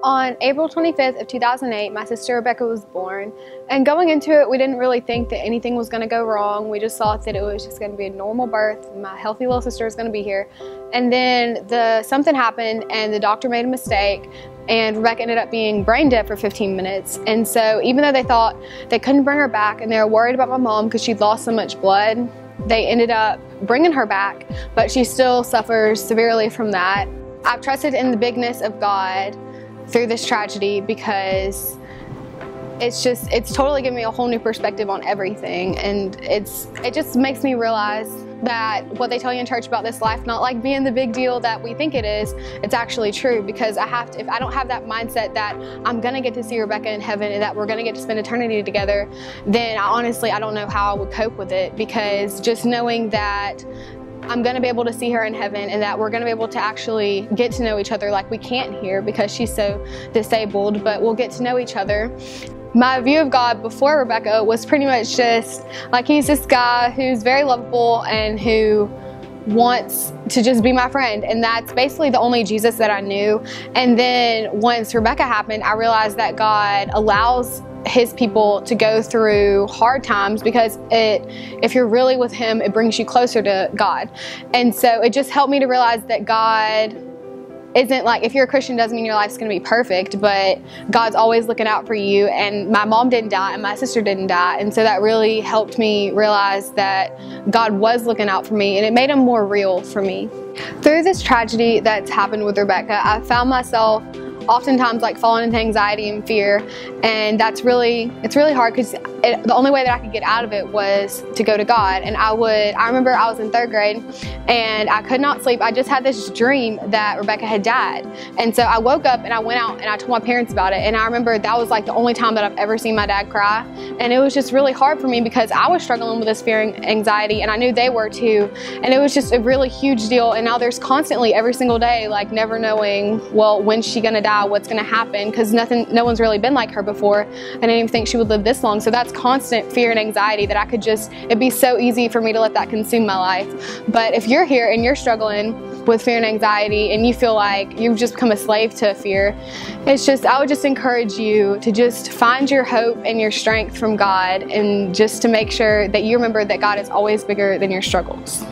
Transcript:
On April 25th of 2008, my sister Rebecca was born, and going into it, we didn't really think that anything was going to go wrong. We just thought that it was just going to be a normal birth. My healthy little sister was going to be here. And then something happened, and the doctor made a mistake, and Rebecca ended up being brain dead for 15 minutes. And so even though they thought they couldn't bring her back, and they were worried about my mom because she'd lost so much blood, they ended up bringing her back, but she still suffers severely from that. I've trusted in the bigness of God through this tragedy because it's totally given me a whole new perspective on everything, and it just makes me realize that what they tell you in church about this life not like being the big deal that we think it is, it's actually true. Because if I don't have that mindset that I'm gonna get to see Rebecca in heaven and that we're gonna get to spend eternity together, then I don't know how I would cope with it. Because just knowing that I'm going to be able to see her in heaven and that we're going to be able to actually get to know each other like we can't here because she's so disabled, but we'll get to know each other. My view of God before Rebecca was pretty much just like, he's this guy who's very lovable and who wants to just be my friend, and that's basically the only Jesus that I knew. And then once Rebecca happened, I realized that God allows His people to go through hard times because if you're really with Him, it brings you closer to God. And so it just helped me to realize that God isn't like, if you're a Christian, doesn't mean your life's going to be perfect, but God's always looking out for you. And my mom didn't die and my sister didn't die, and so that really helped me realize that God was looking out for me, and it made Him more real for me. Through this tragedy that's happened with Rebecca, I found myself oftentimes like falling into anxiety and fear, and it's really hard because the only way that I could get out of it was to go to God. And I remember I was in 3rd grade and I could not sleep. I just had this dream that Rebecca had died, and so I woke up and I went out and I told my parents about it. And I remember that was like the only time that I've ever seen my dad cry, and it was just really hard for me because I was struggling with this fear and anxiety, and I knew they were too, and it was just a really huge deal. And now there's constantly every single day like never knowing, well, when's she gonna die, what's gonna happen, because no one's really been like her before. I didn't even think she would live this long. So that's constant fear and anxiety that it'd be so easy for me to let that consume my life. But if you're here and you're struggling with fear and anxiety and you feel like you've just become a slave to fear, I would just encourage you to just find your hope and your strength from God, and just to make sure that you remember that God is always bigger than your struggles.